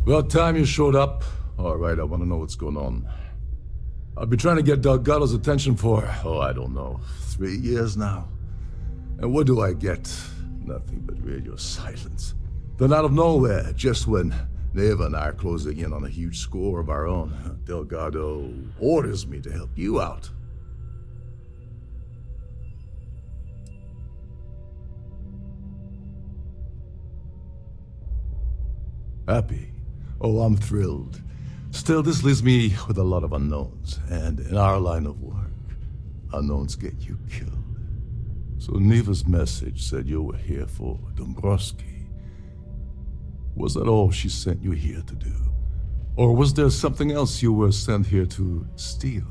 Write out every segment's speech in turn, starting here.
About time you showed up. All right, I want to know what's going on. I've been trying to get Delgado's attention for, I don't know, 3 years now. And what do I get? Nothing but radio silence. Then out of nowhere, just when Neva and I are closing in on a huge score of our own, Delgado orders me to help you out. Happy? Oh, I'm thrilled. Still, this leaves me with a lot of unknowns, and in our line of work, unknowns get you killed. So Neva's message said you were here for Dombrowski. Was that all she sent you here to do? Or was there something else you were sent here to steal?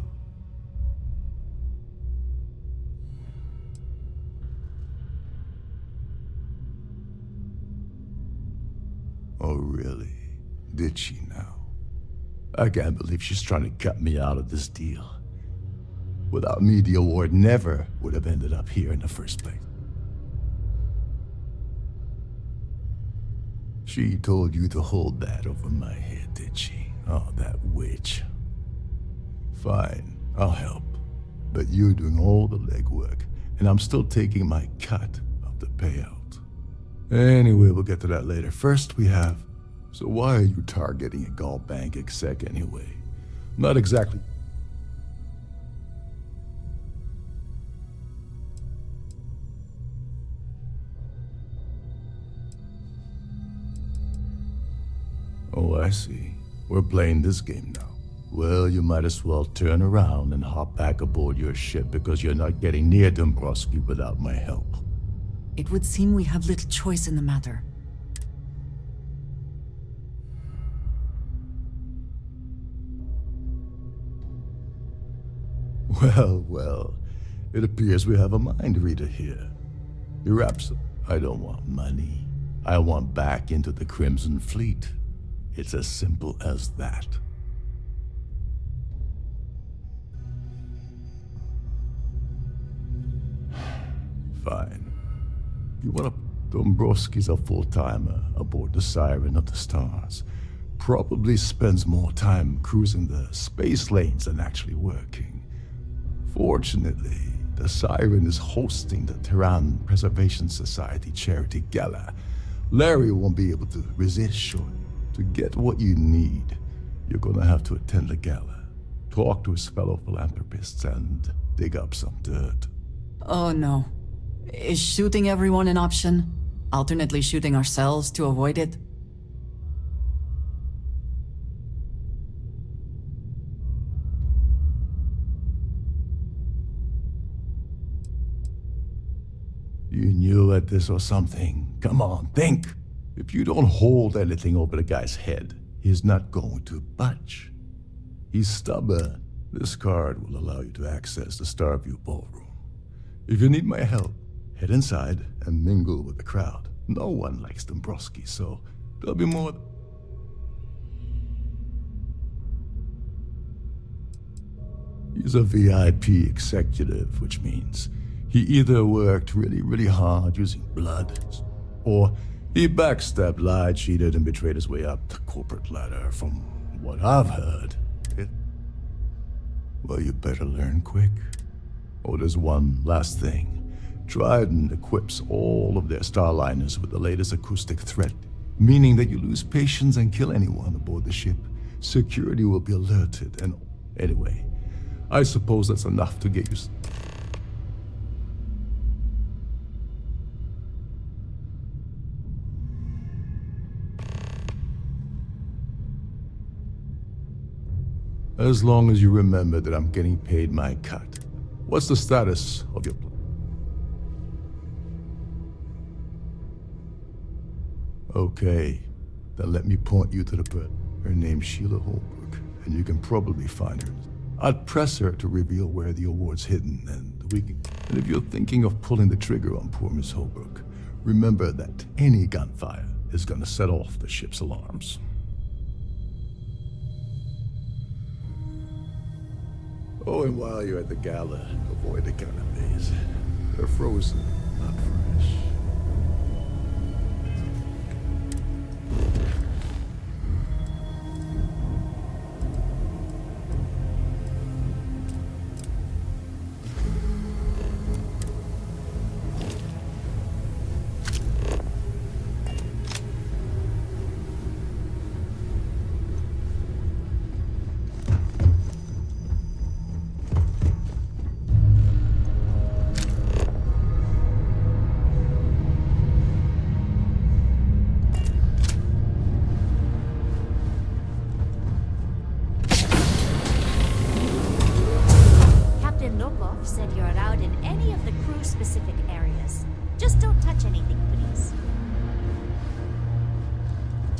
Oh, really? Did she now? I can't believe she's trying to cut me out of this deal. Without me, the award never would have ended up here in the first place. She told you to hold that over my head, did she? Oh, that witch. Fine, I'll help. But you're doing all the legwork, and I'm still taking my cut of the payout. Anyway, we'll get to that later. First, we have... So why are you targeting a GalBank exec anyway? Not exactly... Oh, I see. We're playing this game now. Well, you might as well turn around and hop back aboard your ship because you're not getting near Dombrowski without my help. It would seem we have little choice in the matter. Well, it appears we have a mind reader here. You're absolute. I don't want money. I want back into the Crimson Fleet. It's as simple as that. Fine. You want to... Dombrowski's a full-timer aboard the Siren of the Stars. Probably spends more time cruising the space lanes than actually working. Fortunately, the Siren is hosting the Tehran Preservation Society charity gala. Larry won't be able to resist, sure. To get what you need, you're gonna have to attend the gala, talk to his fellow philanthropists, and dig up some dirt. Oh no. Is shooting everyone an option? Alternately shooting ourselves to avoid it? You knew at this or something. Come on, think. If you don't hold anything over the guy's head, he's not going to budge. He's stubborn. This card will allow you to access the Starfield ballroom. If you need my help, head inside and mingle with the crowd. No one likes Dombrowski, so there'll be more... He's a VIP executive, which means he either worked really hard using blood, or he backstabbed, lied, cheated, and betrayed his way up the corporate ladder. From what I've heard, well, you better learn quick. Oh, there's one last thing. Trident equips all of their starliners with the latest acoustic threat, meaning that you lose patience and kill anyone aboard the ship. Security will be alerted, and anyway, I suppose that's enough to get you... As long as you remember that I'm getting paid my cut. What's the status of your... Okay, then let me point you to the person. Her name's Sheila Holbrook, and you can probably find her. I'd press her to reveal where the award's hidden, and we can... And if you're thinking of pulling the trigger on poor Miss Holbrook, remember that any gunfire is gonna set off the ship's alarms. Oh, and while you're at the gala, avoid the canapes. They're frozen, not fresh.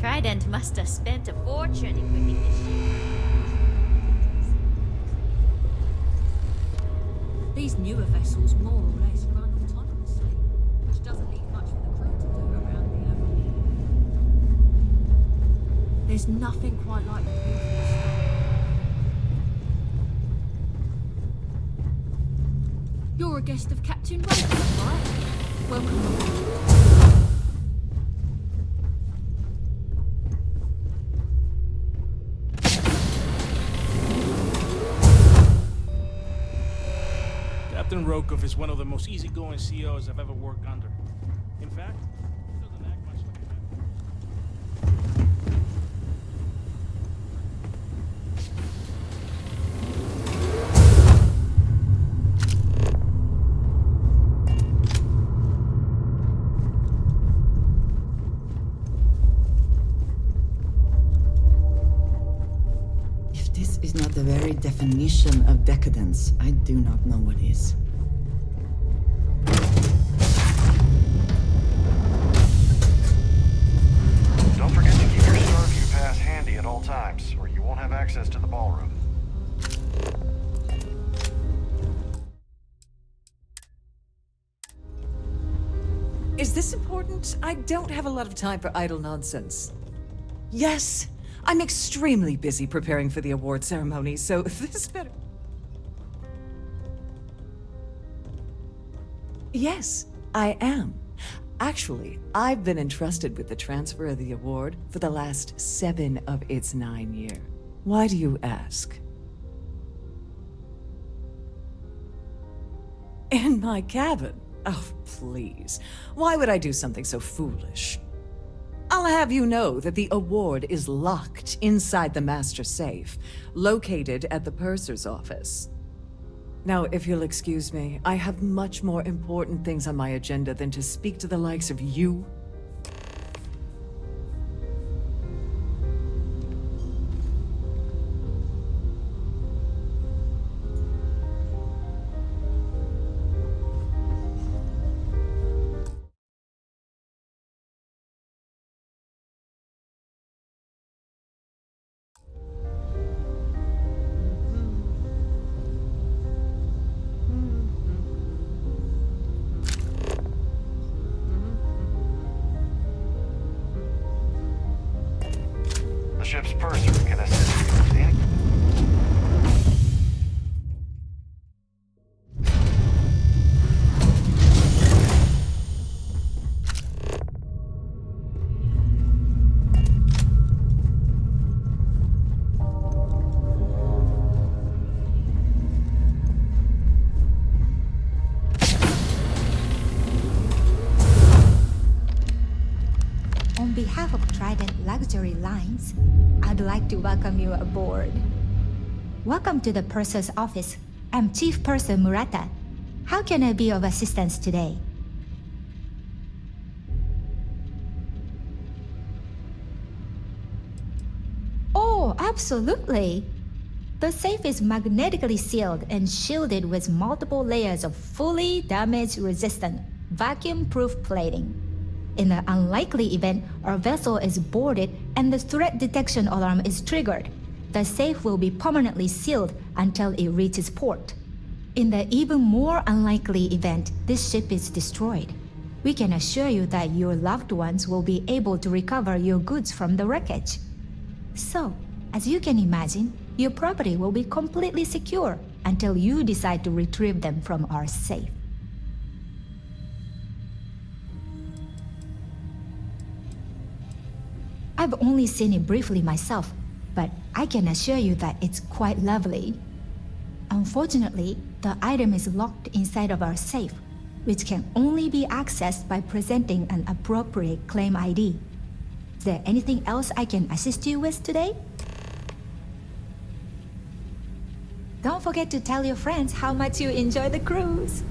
Trident must have spent a fortune equipping this ship. These newer vessels more or less run autonomously, which doesn't leave much for the crew to do around the There's nothing quite like the view from the start. You're a guest of Captain Roper, right? Welcome aboard. Captain Rokov is one of the most easygoing CEOs I've ever worked under. In fact, he doesn't act much like a man. If this is not the very definition of decadence, I do not know what is. Don't forget to keep your Starview pass handy at all times, or you won't have access to the ballroom. Is this important? I don't have a lot of time for idle nonsense. Yes, I'm extremely busy preparing for the award ceremony, so this better... Yes, I am. Actually, I've been entrusted with the transfer of the award for the last 7 of its 9 years. Why do you ask? In my cabin? Oh, please. Why would I do something so foolish? I'll have you know that the award is locked inside the master safe, located at the purser's office. Now, if you'll excuse me, I have much more important things on my agenda than to speak to the likes of you. The ship's purser can assist you with any... On behalf of Trident Luxury Lines, I'd like to welcome you aboard. Welcome to the purser's office. I'm Chief Purser Murata. How can I be of assistance today? Oh, absolutely. The safe is magnetically sealed and shielded with multiple layers of fully damage-resistant, vacuum-proof plating. In the unlikely event our vessel is boarded and the threat detection alarm is triggered, the safe will be permanently sealed until it reaches port. In the even more unlikely event this ship is destroyed, we can assure you that your loved ones will be able to recover your goods from the wreckage. So, as you can imagine, your property will be completely secure until you decide to retrieve them from our safe. I've only seen it briefly myself, but I can assure you that it's quite lovely. Unfortunately, the item is locked inside of our safe, which can only be accessed by presenting an appropriate claim ID. Is there anything else I can assist you with today? Don't forget to tell your friends how much you enjoy the cruise.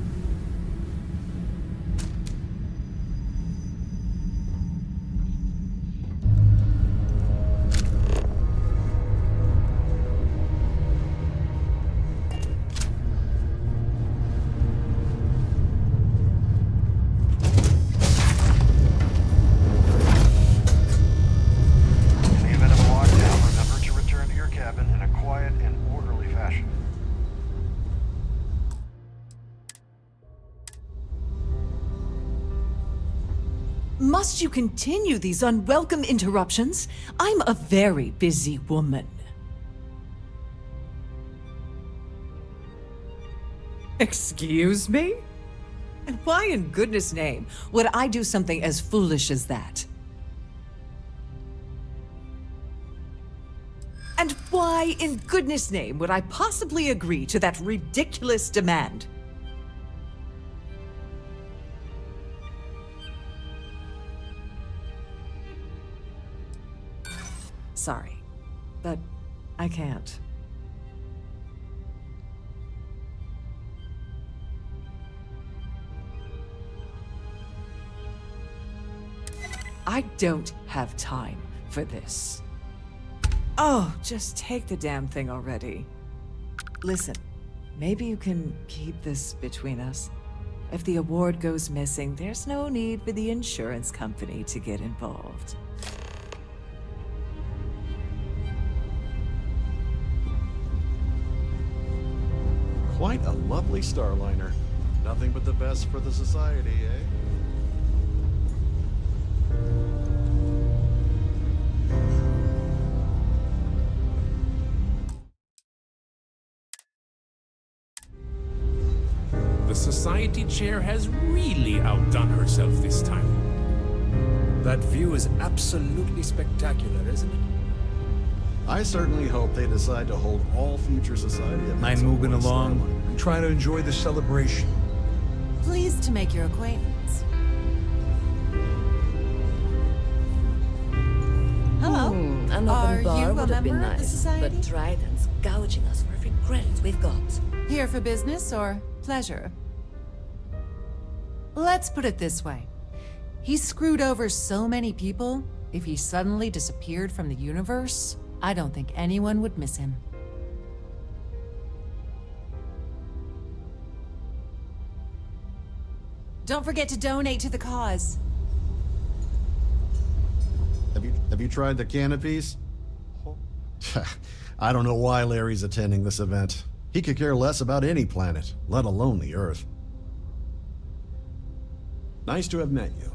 Must you continue these unwelcome interruptions? I'm a very busy woman. Excuse me? And why in goodness name would I do something as foolish as that? And why in goodness name would I possibly agree to that ridiculous demand? Sorry, but I can't. I don't have time for this. Oh, just take the damn thing already. Listen, maybe you can keep this between us. If the award goes missing, there's no need for the insurance company to get involved. Quite a lovely Starliner. Nothing but the best for the society, eh? The society chair has really outdone herself this time. That view is absolutely spectacular, isn't it? I certainly hope they decide to hold all future society events. I'm moving on one along Starliner. and trying to enjoy the celebration. Pleased to make your acquaintance. Hello. An Are open bar you a would have been member of the nice, society? but Trident's gouging us for every credit we've got. Here for business or pleasure? Let's put it this way. He's screwed over so many people, if he suddenly disappeared from the universe, I don't think anyone would miss him. Don't forget to donate to the cause. Have you tried the canopies? I don't know why Larry's attending this event. He could care less about any planet, let alone the Earth. Nice to have met you.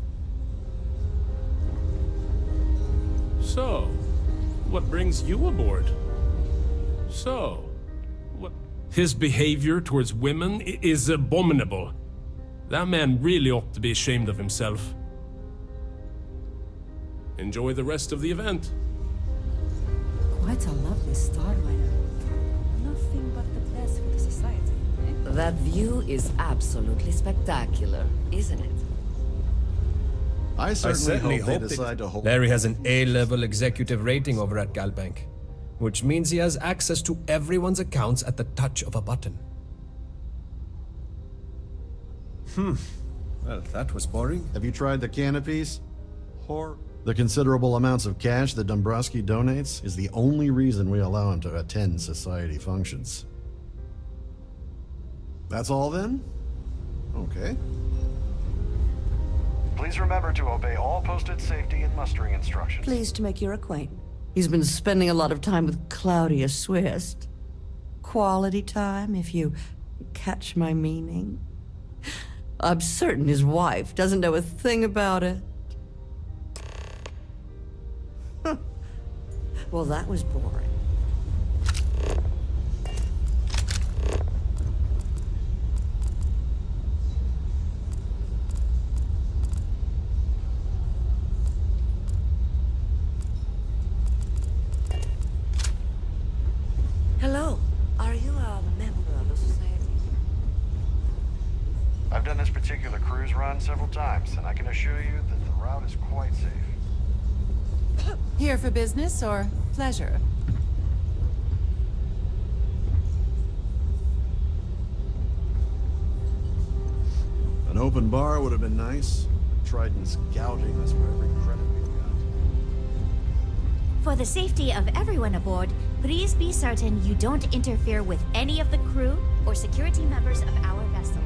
So, what brings you aboard? So, what? His behavior towards women is abominable. That man really ought to be ashamed of himself. Enjoy the rest of the event. Quite a lovely Starliner. Nothing but the best for the society. That view is absolutely spectacular, isn't it? I certainly hope they decide to hold... Larry has an A-level executive rating over at GalBank, which means he has access to everyone's accounts at the touch of a button. Well, that was boring. Have you tried the canopies? The considerable amounts of cash that Dombrowski donates is the only reason we allow him to attend society functions. That's all then? Okay. Please remember to obey all posted safety and mustering instructions. Pleased to make your acquaintance. He's been spending a lot of time with Claudia Swist. Quality time, if you catch my meaning. I'm certain his wife doesn't know a thing about it. Well, that was boring. Hello. Are you a member of the society? I've done this particular cruise run several times, and I can assure you that the route is quite safe. Here for business or pleasure? An open bar would have been nice. Trident's gouging us for every credit we've got. For the safety of everyone aboard, please be certain you don't interfere with any of the crew or security members of our vessel.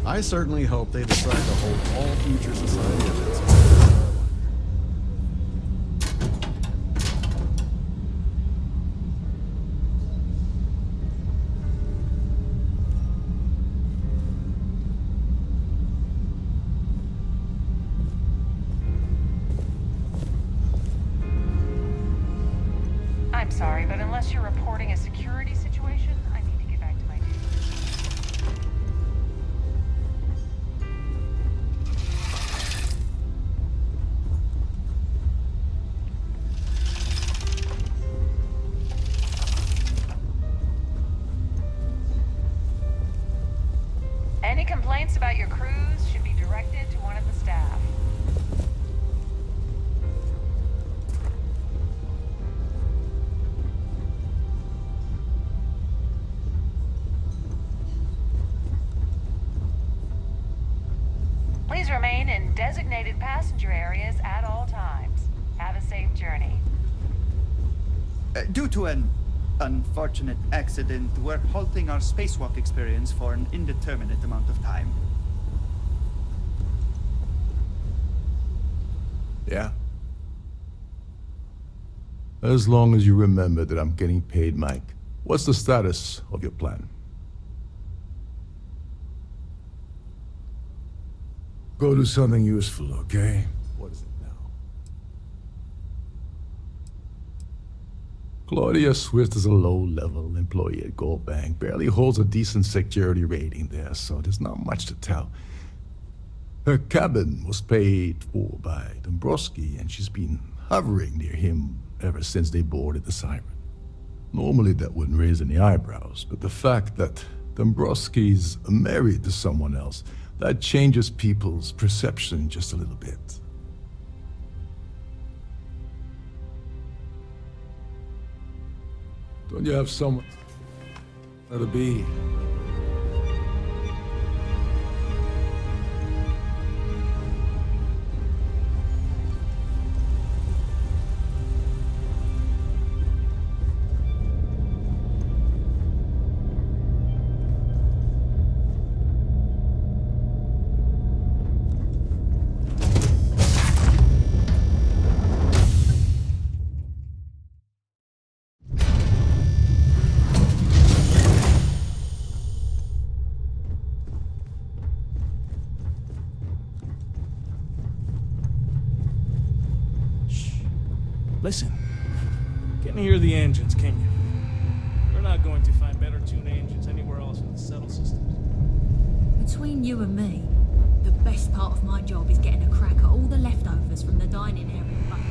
I certainly hope they decide to hold all future society events. I'm sorry, but unless you're reporting a security situation, I need to get back to my duty. Any complaints about your cruise should be directed to one of the staff. Please remain in designated passenger areas at all times. Have a safe journey. Due to an unfortunate accident, we're halting our spacewalk experience for an indeterminate amount of time. Yeah? As long as you remember that I'm getting paid, Mike. What's the status of your plan? Go do something useful, okay? What is it now? Claudia Swift is a low-level employee at GalBank, barely holds a decent security rating there, so there's not much to tell. Her cabin was paid for by Dombrowski, and she's been hovering near him ever since they boarded the Siren. Normally that wouldn't raise any eyebrows, but the fact that Dombrowski's married to someone else, that changes people's perception just a little bit. Don't you have someone to be? Listen, can't hear the engines, can you? We're not going to find better tuned engines anywhere else in the settled systems. Between you and me, the best part of my job is getting a crack at all the leftovers from the dining area buffets.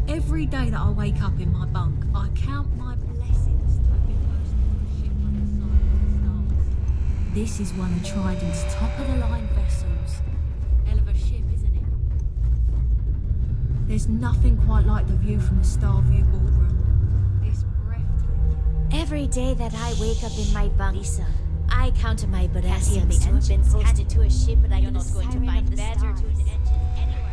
Every day that I wake up in my bunk, I count my blessings to have been posted on a ship like the Siren Stars. This is one of Trident's top-of-the-line vessels. Hell of a ship, isn't it? There's nothing quite like the view from the Starfield boardroom. It's breathtaking. Every day that I wake up in my bunk, Lisa, I count my blessings to have been posted to a ship, but I'm not going to find better tuned engines anywhere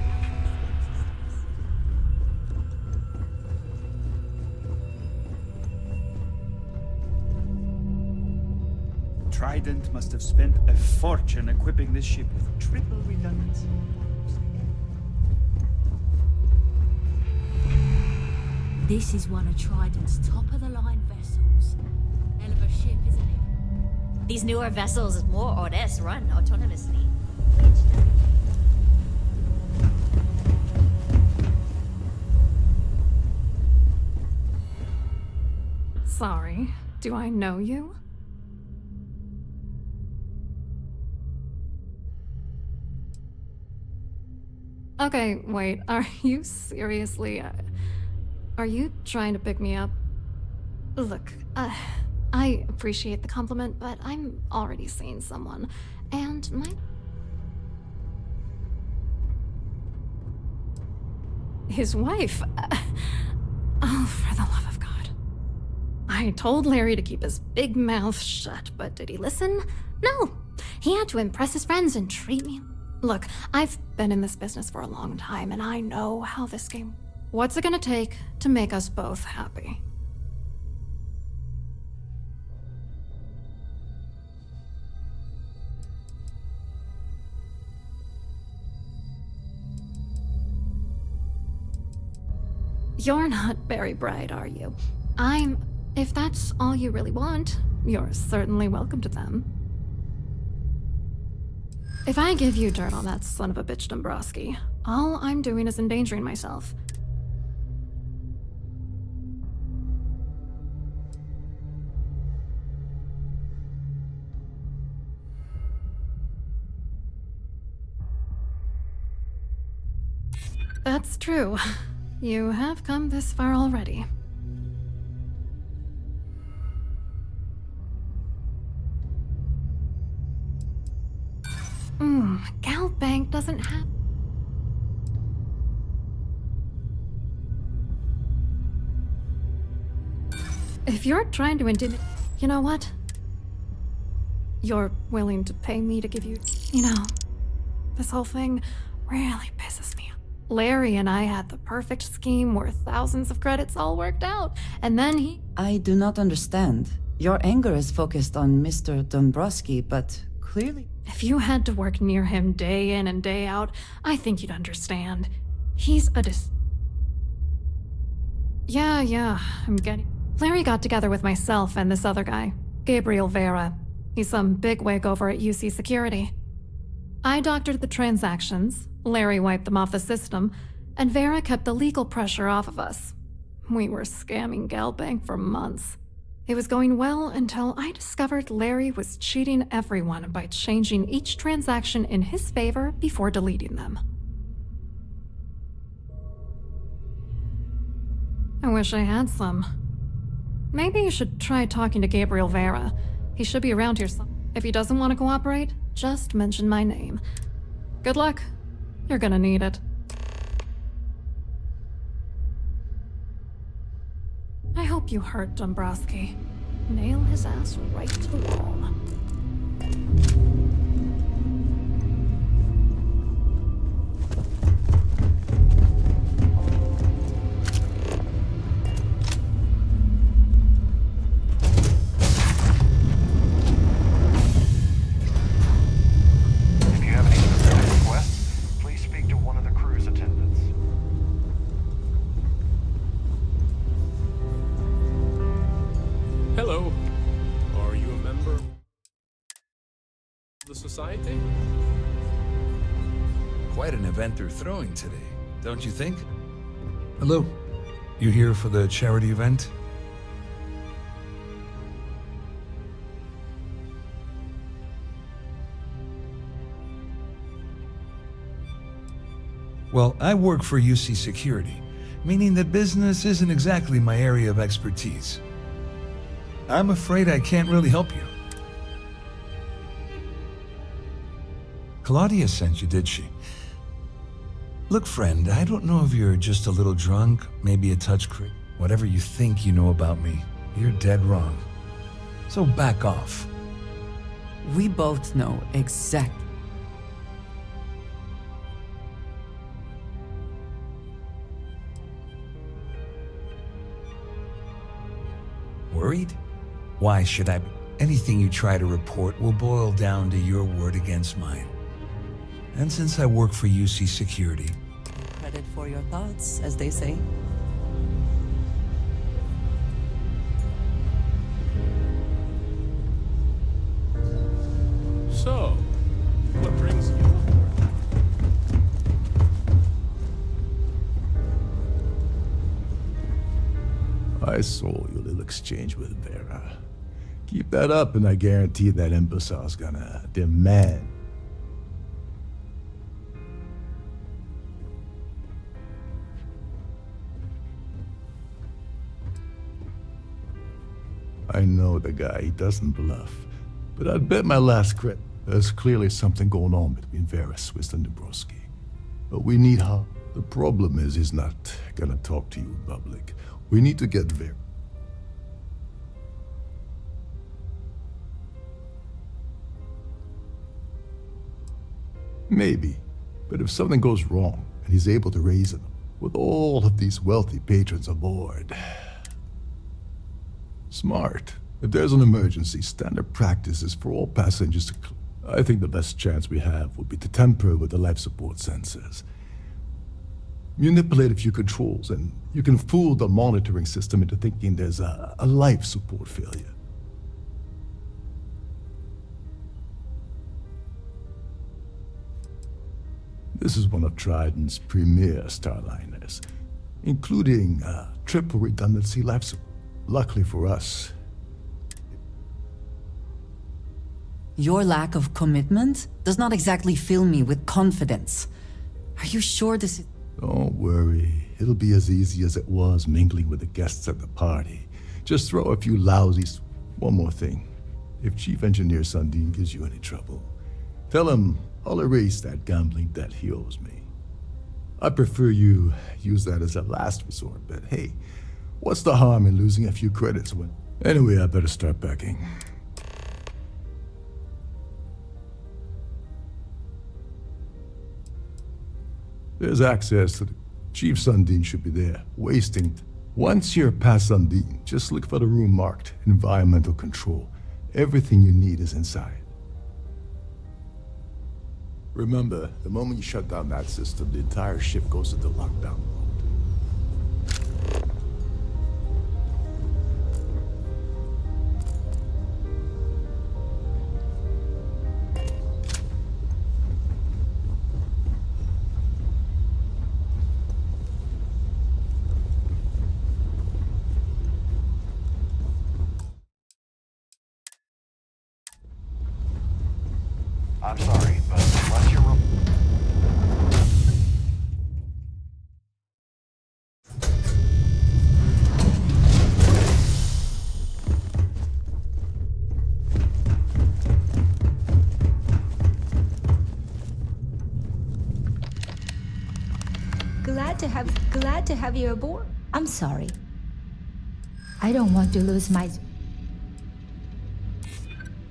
else. Trident must have spent a fortune equipping this ship with triple redundancy. This is one of Trident's top-of-the-line vessels. Hell of a ship, isn't it? These newer vessels more or less run autonomously. Sorry, do I know you? Okay, wait, are you seriously... are you trying to pick me up? Look, I appreciate the compliment, but I'm already seeing someone, and my... His wife? Oh, for the love of God. I told Larry to keep his big mouth shut, but did he listen? No! He had to impress his friends and treat me... Look, I've been in this business for a long time, and I know how this game... What's it gonna take to make us both happy? You're not very bright, are you? If that's all you really want, you're certainly welcome to them. If I give you dirt on that son of a bitch Dombrowski, all I'm doing is endangering myself. That's true. You have come this far already. GalBank doesn't have... If you're trying to intimidate... You know what? You're willing to pay me to give you... You know, this whole thing really pisses me off. Larry and I had the perfect scheme worth thousands of credits all worked out, and then he... I do not understand. Your anger is focused on Mr. Dombrowski, but clearly... If you had to work near him day in and day out, I think you'd understand. He's a Yeah, I'm getting... Larry got together with myself and this other guy, Gabriel Vera. He's some bigwig over at UC Security. I doctored the transactions, Larry wiped them off the system, and Vera kept the legal pressure off of us. We were scamming GalBank for months. It was going well until I discovered Larry was cheating everyone by changing each transaction in his favor before deleting them. I wish I had some. Maybe you should try talking to Gabriel Vera. He should be around here some. If he doesn't want to cooperate, just mention my name. Good luck. You're gonna need it. I hope you hurt Dombrowski. Nail his ass right to the wall. If you have any specific requests, please speak to one of the crew's attendants. Hello. Are you a member of the society? Quite an event they're throwing today, don't you think? Hello. You here for the charity event? Well, I work for UC Security, meaning that business isn't exactly my area of expertise. I'm afraid I can't really help you. Claudia sent you, did she? Look, friend, I don't know if you're just a little drunk, maybe a touch crazy. Whatever you think you know about me, you're dead wrong. So back off. We both know exactly. Worried? Why should I be? Anything you try to report will boil down to your word against mine. And since I work for UC Security... Credit for your thoughts, as they say. So, what brings you aboard? I saw your little exchange with Vera. Keep that up and I guarantee that imbecile's gonna demand. I know the guy, he doesn't bluff. But I'd bet my last credit there's clearly something going on between Vera Swiss and Dombrowski. But we need help. The problem is he's not gonna talk to you in public. We need to get Vera. Maybe, but if something goes wrong and he's able to raise it with all of these wealthy patrons aboard. Smart. If there's an emergency, standard practice is for all passengers to I think the best chance we have would be to temper with the life support sensors. Manipulate a few controls, and you can fool the monitoring system into thinking there's a life support failure. This is one of Trident's premier Starliners, including triple redundancy life support. Luckily for us. Your lack of commitment does not exactly fill me with confidence. Are you sure this is... Don't worry. It'll be as easy as it was mingling with the guests at the party. Just throw a few lousies. One more thing. If Chief Engineer Sundin gives you any trouble, tell him I'll erase that gambling debt he owes me. I prefer you use that as a last resort, but hey, what's the harm in losing a few credits when... Anyway, I better start packing. There's access to the... Chief Sundin should be there, wasting... Once you're past Sundin, just look for the room marked Environmental Control. Everything you need is inside. Remember, the moment you shut down that system, the entire ship goes into lockdown mode. I'm sorry, but unless you're... Glad to have you aboard. I'm sorry. I don't want to lose my...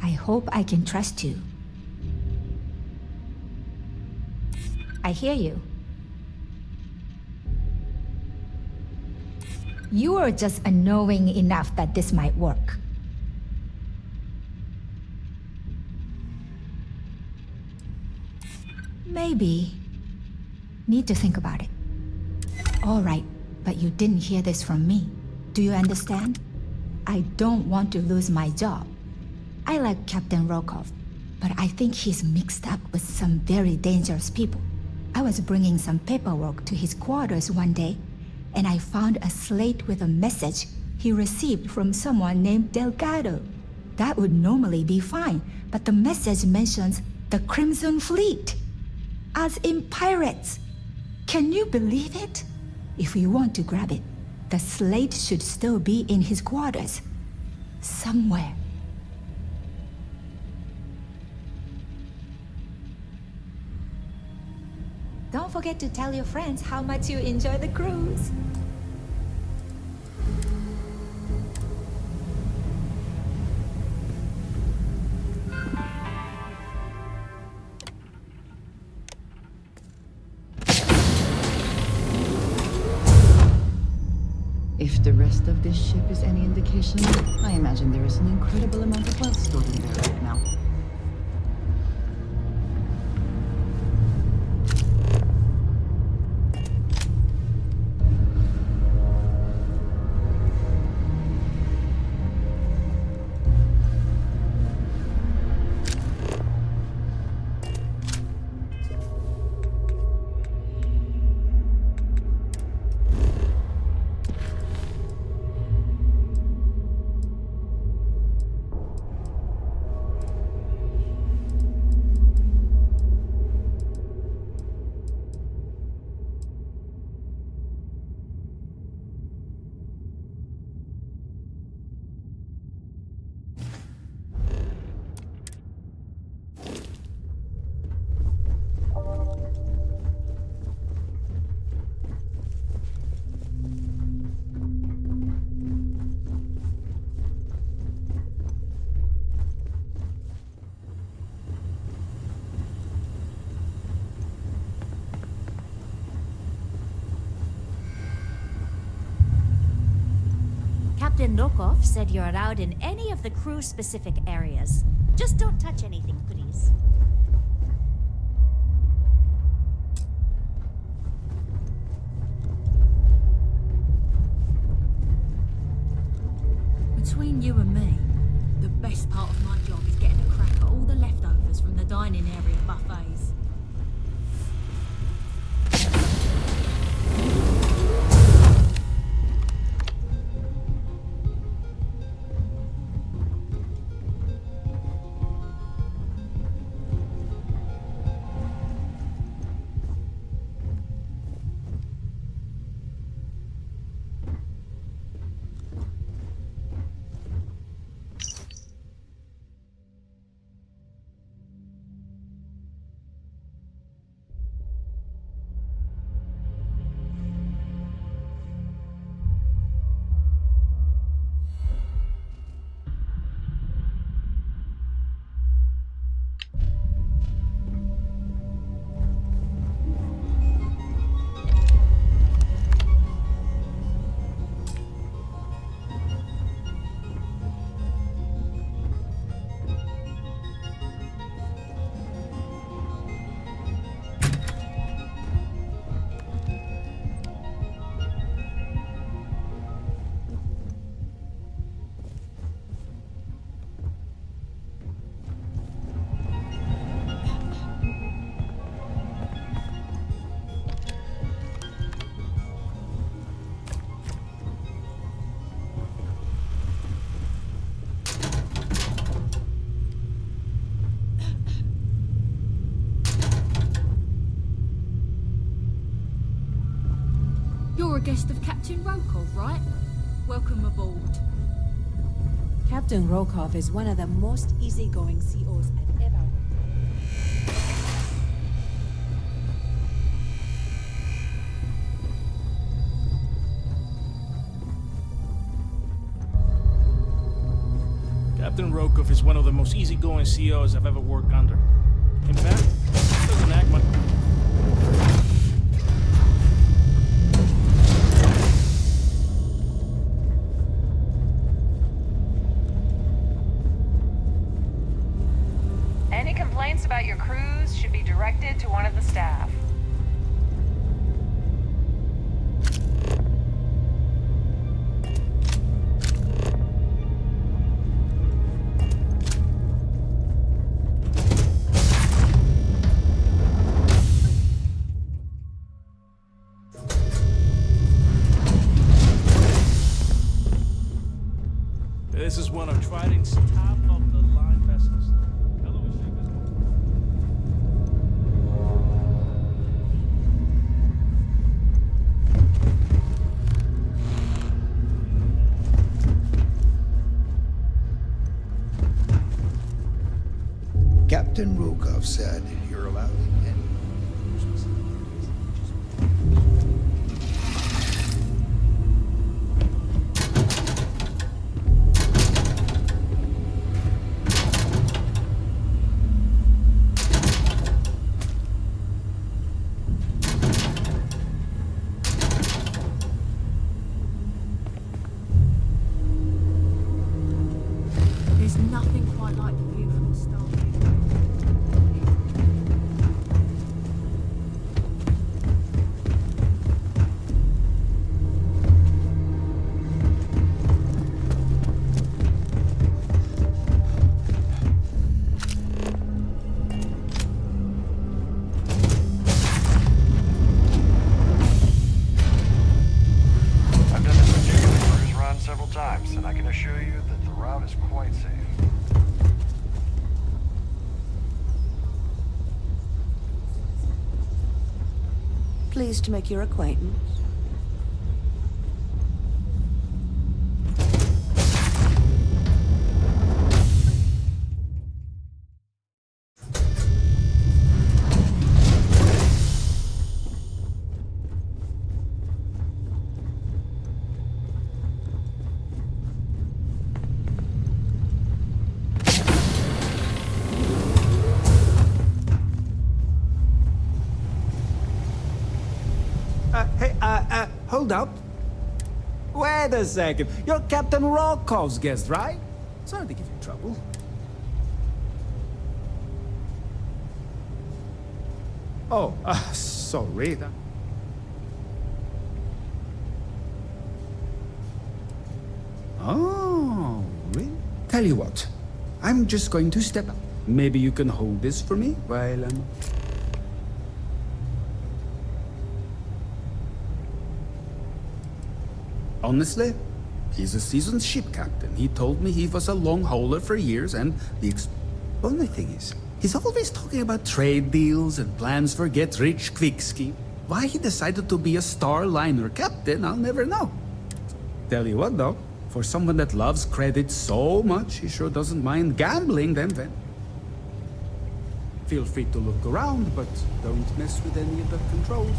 I hope I can trust you. I hear you. You are just annoying enough that this might work. Maybe. Need to think about it. All right, but you didn't hear this from me. Do you understand? I don't want to lose my job. I like Captain Rokov, but I think he's mixed up with some very dangerous people. I was bringing some paperwork to his quarters one day, and I found a slate with a message he received from someone named Delgado. That would normally be fine, but the message mentions the Crimson Fleet, as in pirates. Can you believe it? If you want to grab it, the slate should still be in his quarters, somewhere. Don't forget to tell your friends how much you enjoy the cruise. If the rest of this ship is any indication, I imagine there is an incredible amount of wealth stored in there right now. Captain Nokov said you're allowed in any of the crew-specific areas. Just don't touch anything, please. Between you and me, the best part of my job is getting a crack at all the leftovers from the dining area buffets. You're a guest of Captain Rokov, right? Welcome aboard. Captain Rokov is one of the most easygoing COs I've ever worked with. Captain Rokov is one of the most easygoing COs I've ever worked under. In fact, he doesn't act much. Any complaints about your cruise should be directed to one of the staff. This is one of Trident's top-of-the-line vessels. Captain Rokov said you're allowed in. There's nothing quite like the view from the Starfield. I've done this particular cruise run several times, and I can assure you that the route is quite safe. Pleased to make your acquaintance. Hold up. Wait a second. You're Captain Rokov's guest, right? Sorry to give you trouble. Oh, sorry. Oh, Tell you what, I'm just going to step out. Maybe you can hold this for me while I'm... Honestly, he's a seasoned ship captain. He told me he was a long hauler for years, and the only thing is, he's always talking about trade deals and plans for get-rich-quick scheme. Why he decided to be a Star Liner captain, I'll never know. Tell you what, though, for someone that loves credit so much, he sure doesn't mind gambling then. Feel free to look around, but don't mess with any of the controls.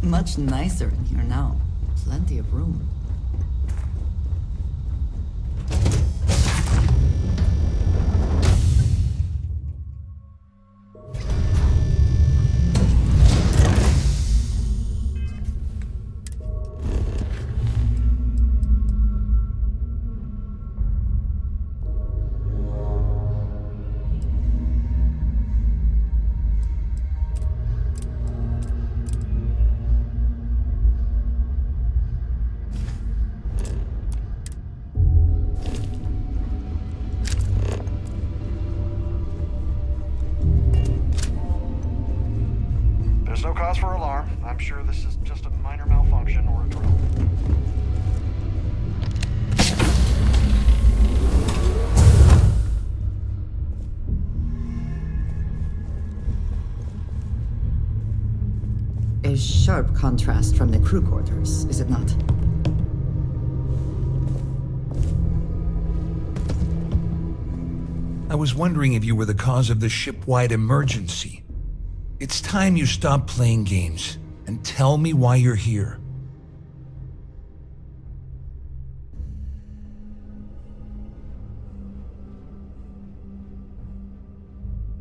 Much nicer in here now. Plenty of room. There's no cause for alarm. I'm sure this is just a minor malfunction or a drill. A sharp contrast from the crew quarters, is it not? I was wondering if you were the cause of the ship-wide emergency. It's time you stop playing games and tell me why you're here.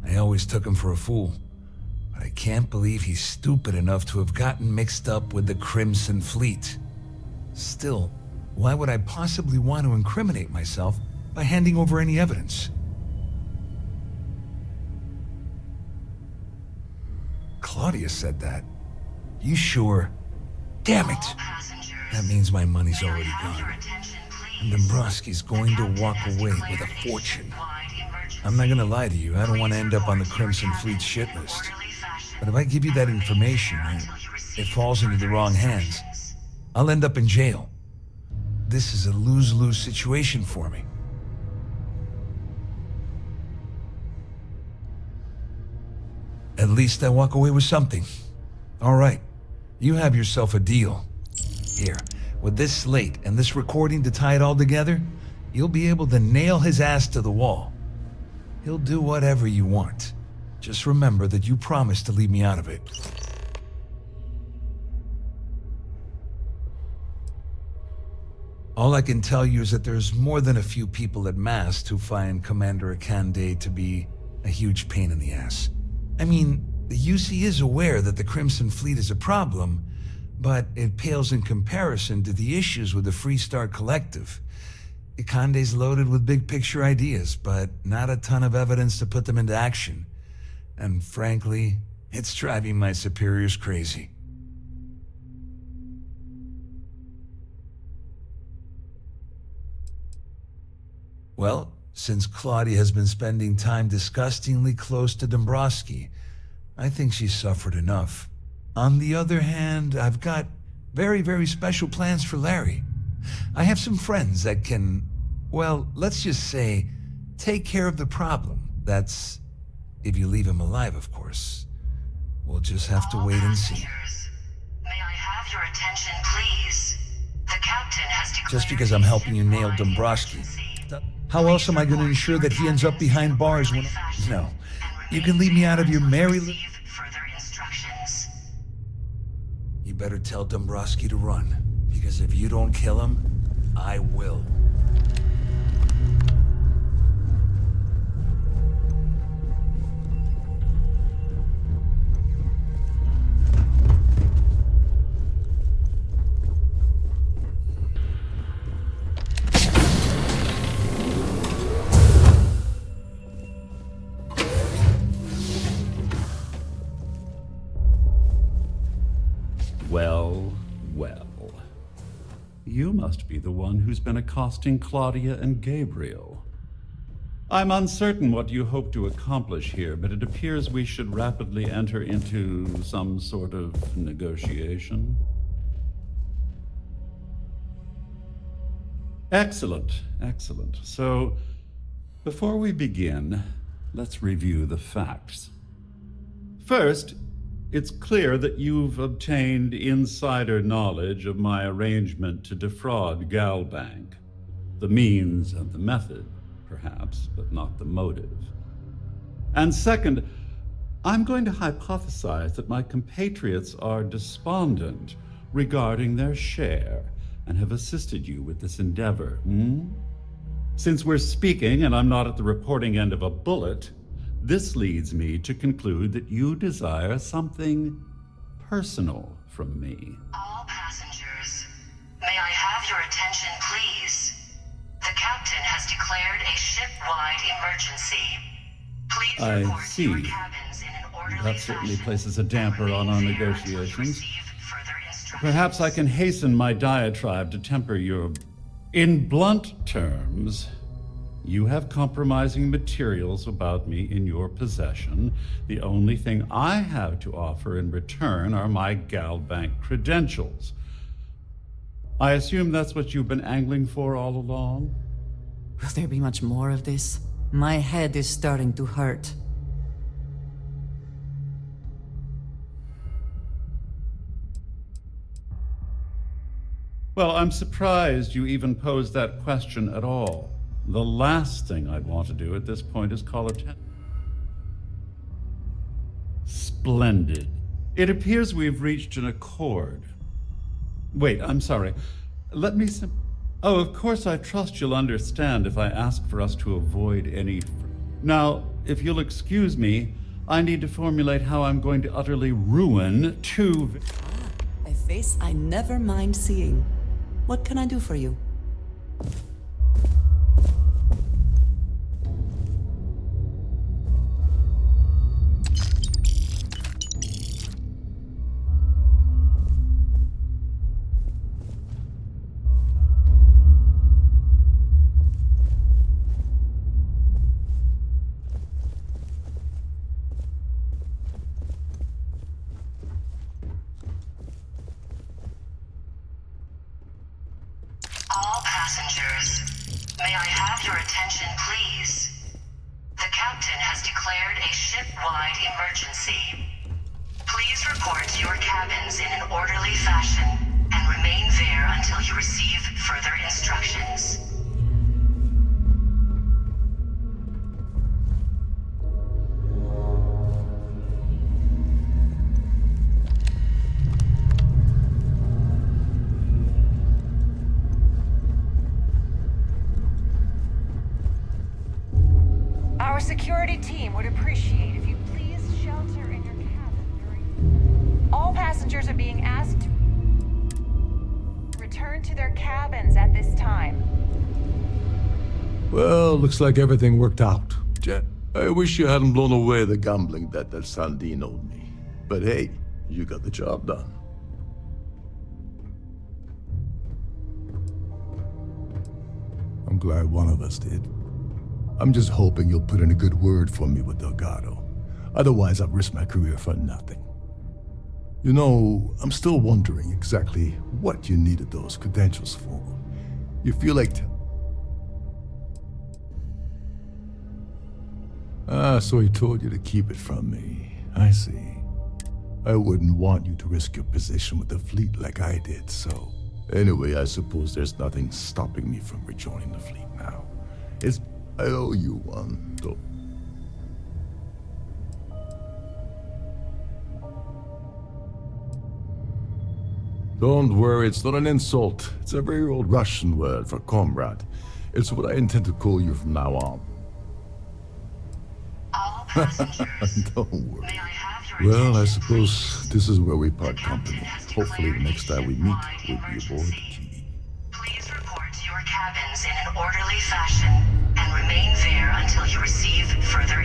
I always took him for a fool, but I can't believe he's stupid enough to have gotten mixed up with the Crimson Fleet. Still, why would I possibly want to incriminate myself by handing over any evidence? Claudia said that. You sure? Damn it! That means my money's already gone. And Dombrowski's going to walk away with a fortune. I'm not gonna lie to you, I don't want to end up on the Crimson Fleet shit list. But if I give you that information, and it falls into the wrong hands, I'll end up in jail. This is a lose-lose situation for me. At least I walk away with something. All right, you have yourself a deal. Here, with this slate and this recording to tie it all together, you'll be able to nail his ass to the wall. He'll do whatever you want. Just remember that you promised to leave me out of it. All I can tell you is that there's more than a few people at Mast who find Commander Akande to be a huge pain in the ass. I mean, the UC is aware that the Crimson Fleet is a problem, but it pales in comparison to the issues with the Freestar Collective. Akande's loaded with big-picture ideas, but not a ton of evidence to put them into action. And frankly, it's driving my superiors crazy. Well, since Claudia has been spending time disgustingly close to Dombrowski, I think she's suffered enough. On the other hand, I've got very, very special plans for Larry. I have some friends that can, well, let's just say, take care of the problem. That's if you leave him alive, of course. We'll just have to wait and see. May I have your attention, please? The captain has declared Just because I'm helping you nail Dombrowski, how else am I going to ensure that he ends up behind bars when... No, you can leave me out of your merry... You better tell Dombrowski to run, because if you don't kill him, I will. Well, well. You must be the one who's been accosting Claudia and Gabriel. I'm uncertain what you hope to accomplish here, but it appears we should rapidly enter into some sort of negotiation. Excellent, excellent. So, before we begin, let's review the facts. First, it's clear that you've obtained insider knowledge of my arrangement to defraud GalBank. The means and the method, perhaps, but not the motive. And second, I'm going to hypothesize that my compatriots are despondent regarding their share and have assisted you with this endeavor. Since we're speaking and I'm not at the reporting end of a bullet, this leads me to conclude that you desire something personal from me. All passengers, may I have your attention, please? The captain has declared a ship-wide emergency. Please I report see. to your cabins in an orderly That certainly fashion. places a damper on our negotiations. Perhaps I can hasten my diatribe to temper your... In blunt terms, you have compromising materials about me in your possession. The only thing I have to offer in return are my GalBank credentials. I assume that's what you've been angling for all along? Will there be much more of this? My head is starting to hurt. Well, I'm surprised you even posed that question at all. The last thing I'd want to do at this point is call attention. Splendid. It appears we've reached an accord. Wait, I'm sorry. Let me Oh, of course I trust you'll understand if I ask for us to avoid any... Now, if you'll excuse me, I need to formulate how I'm going to utterly ruin two... A face I never mind seeing. What can I do for you? All passengers, may I have your attention, please? The captain has declared a ship-wide emergency. Please report to your cabins in an orderly fashion and remain there until you receive further instructions. Our security team would appreciate if you please shelter in your cabin during... All passengers are being asked to return to their cabins at this time. Well, looks like everything worked out. Jet, I wish you hadn't blown away the gambling debt that Sandine owed me. But hey, you got the job done. I'm glad one of us did. I'm just hoping you'll put in a good word for me with Delgado. Otherwise, I've risked my career for nothing. You know, I'm still wondering exactly what you needed those credentials for. You feel like... So he told you to keep it from me. I see. I wouldn't want you to risk your position with the fleet like I did, so... Anyway, I suppose there's nothing stopping me from rejoining the fleet now. I owe you one, though. Don't worry, it's not an insult. It's a very old Russian word for comrade. It's what I intend to call you from now on. All passengers, Don't worry. may I have your Well, I attention, suppose this is where we part company. has Hopefully the declared next a time we meet, ship-wide we'll be aboard the key. Please report to your cabins in an orderly fashion and remain there until you receive further